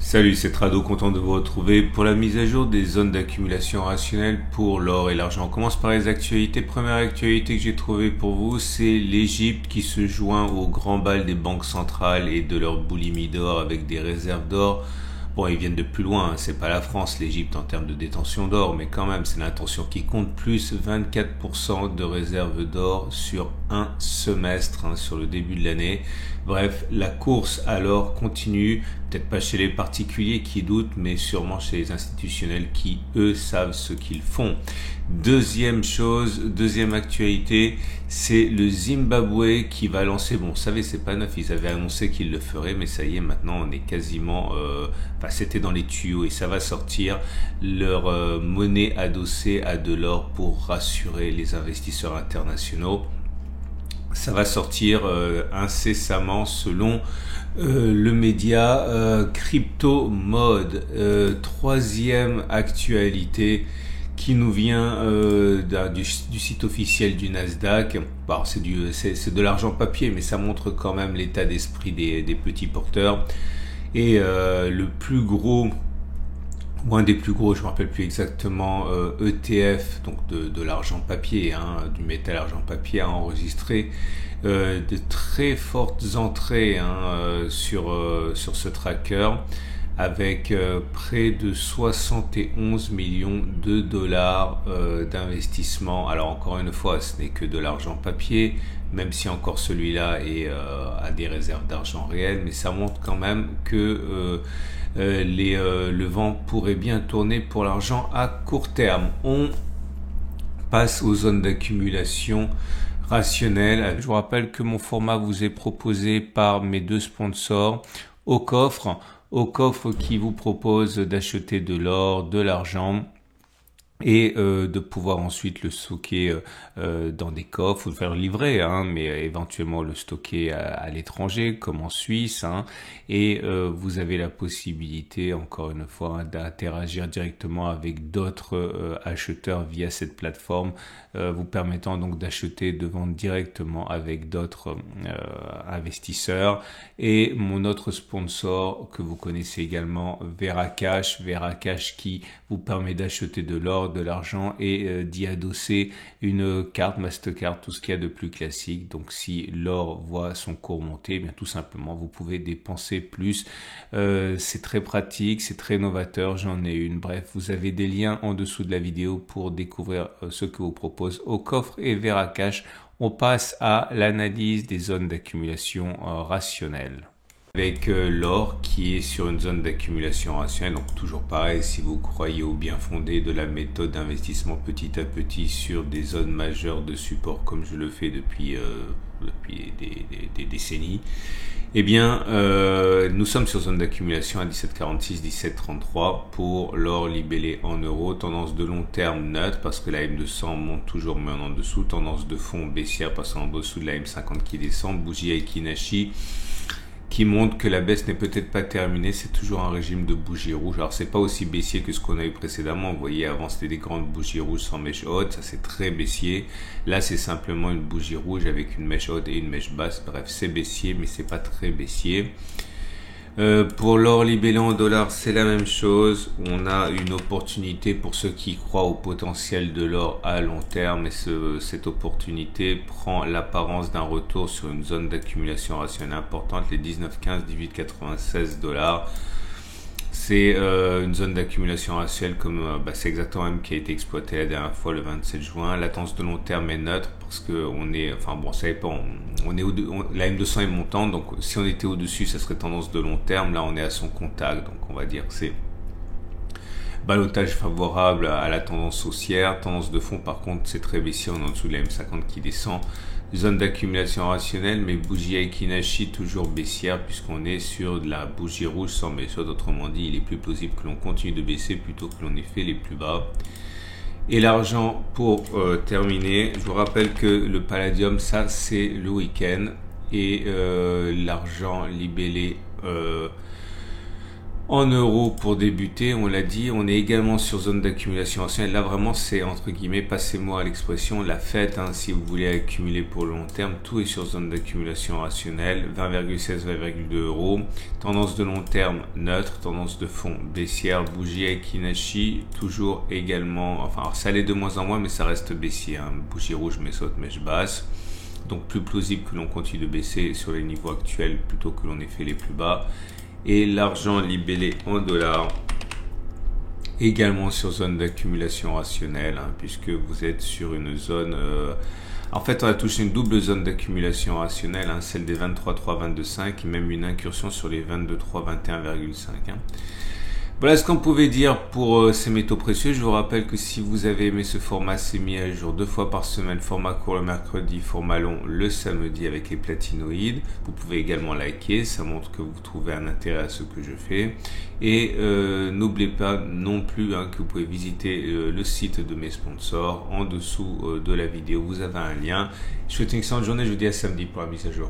Salut, c'est Trado, content de vous retrouver pour la mise à jour des zones d'accumulation rationnelle pour l'or et l'argent. On commence par les actualités. Première actualité que j'ai trouvée pour vous, c'est l'Égypte qui se joint au grand bal des banques centrales et de leur boulimie d'or avec des réserves d'or. Bon, ils viennent de plus loin, hein. C'est pas la France, l'Égypte en termes de détention d'or, mais quand même, c'est l'intention qui compte, plus 24% de réserves d'or sur un semestre, hein, sur le début de l'année. Bref, la course à l'or continue, peut-être pas chez les particuliers qui doutent, mais sûrement chez les institutionnels qui, eux, savent ce qu'ils font. Deuxième chose, deuxième actualité, c'est le Zimbabwe qui va lancer, bon, vous savez, c'est pas neuf, ils avaient annoncé qu'ils le feraient, mais ça y est, maintenant, on est quasiment, c'était dans les tuyaux et ça va sortir, leur monnaie adossée à de l'or pour rassurer les investisseurs internationaux. Ça va sortir incessamment selon le média Crypto Mode. Troisième actualité qui nous vient du site officiel du Nasdaq. Bon, c'est de l'argent papier, mais ça montre quand même l'état d'esprit des petits porteurs. Et le plus gros, ou un des plus gros, je ne me rappelle plus exactement, ETF, donc de l'argent papier, hein, du métal argent papier, a enregistré de très fortes entrées, hein, sur ce tracker, avec près de 71 millions de dollars d'investissement. Alors encore une fois, ce n'est que de l'argent papier, même si encore celui-là a des réserves d'argent réel, mais ça montre quand même que le vent pourrait bien tourner pour l'argent à court terme. On passe aux zones d'accumulation rationnelle. Je vous rappelle que mon format vous est proposé par mes deux sponsors, Au Coffre qui vous propose d'acheter de l'or, de l'argent et de pouvoir ensuite le stocker dans des coffres ou le faire livrer, hein, mais éventuellement le stocker à l'étranger comme en Suisse, hein, et vous avez la possibilité encore une fois d'interagir directement avec d'autres acheteurs via cette plateforme, vous permettant donc d'acheter, de vendre directement avec d'autres investisseurs. Et mon autre sponsor que vous connaissez également, Veracash qui vous permet d'acheter de l'or, de l'argent et d'y adosser une carte Mastercard, tout ce qu'il y a de plus classique. Donc si l'or voit son cours monter, eh bien tout simplement vous pouvez dépenser plus. C'est très pratique, c'est très novateur, j'en ai une. Bref, vous avez des liens en dessous de la vidéo pour découvrir ce que vous propose Au Coffre et Veracash. On passe à l'analyse des zones d'accumulation rationnelle. Avec l'or qui est sur une zone d'accumulation rationnelle, donc toujours pareil, si vous croyez au bien fondé de la méthode d'investissement petit à petit sur des zones majeures de support comme je le fais depuis des décennies, eh bien nous sommes sur zone d'accumulation à 17,46, 17,33 pour l'or libellé en euros, tendance de long terme neutre parce que la M200 monte toujours mais en dessous, tendance de fond baissière passant en dessous de la M50 qui descend, bougie Aiki-Nashi qui montre que la baisse n'est peut-être pas terminée, c'est toujours un régime de bougie rouge. Alors c'est pas aussi baissier que ce qu'on a eu précédemment, vous voyez avant c'était des grandes bougies rouges sans mèche haute, ça c'est très baissier. Là c'est simplement une bougie rouge avec une mèche haute et une mèche basse, bref c'est baissier mais c'est pas très baissier. Pour l'or libellé en dollars, c'est la même chose. On a une opportunité pour ceux qui croient au potentiel de l'or à long terme et cette opportunité prend l'apparence d'un retour sur une zone d'accumulation rationnelle importante, les 19,15, 18,96 dollars. C'est une zone d'accumulation rationnelle comme c'est exactement la même qui a été exploitée la dernière fois le 27 juin. La tendance de long terme est neutre parce que on est, enfin bon, ça dépend. La M200 est montante, donc si on était au-dessus, ça serait tendance de long terme. Là, on est à son contact, donc on va dire que c'est ballottage favorable à la tendance haussière. Tendance de fond, par contre, c'est très baissier, on est en dessous de la M50 qui descend. Zone d'accumulation rationnelle, mais bougie Aiki-Nashi toujours baissière puisqu'on est sur de la bougie rouge sans baisse. Autrement dit, il est plus plausible que l'on continue de baisser plutôt que l'on ait fait les plus bas. Et l'argent pour terminer, je vous rappelle que le palladium, ça c'est le week-end et l'argent libellé en euros pour débuter. On l'a dit, on est également sur zone d'accumulation rationnelle. Là vraiment c'est entre guillemets, passez-moi à l'expression, la fête, hein, si vous voulez accumuler pour le long terme. Tout est sur zone d'accumulation rationnelle, 20,16, 20,2 euros. Tendance de long terme neutre, tendance de fond baissière, bougie Aiki-Nashi, toujours également, enfin alors, ça allait de moins en moins mais ça reste baissier, hein. Bougie rouge, mèche haute, mèche basse. Donc plus plausible que l'on continue de baisser sur les niveaux actuels plutôt que l'on ait fait les plus bas. Et l'argent libellé en dollars, également sur zone d'accumulation rationnelle, hein, puisque vous êtes sur une zone... en fait, on a touché une double zone d'accumulation rationnelle, hein, celle des 23,3, 22,5 et même une incursion sur les 22,3, 21,5. Hein. Voilà ce qu'on pouvait dire pour ces métaux précieux. Je vous rappelle que si vous avez aimé ce format, c'est mis à jour 2 fois par semaine, format court le mercredi, format long le samedi avec les platinoïdes. Vous pouvez également liker, ça montre que vous trouvez un intérêt à ce que je fais. Et n'oubliez pas non plus que vous pouvez visiter le site de mes sponsors. En dessous de la vidéo, vous avez un lien. Je vous souhaite une excellente journée, je vous dis à samedi pour la mise à jour.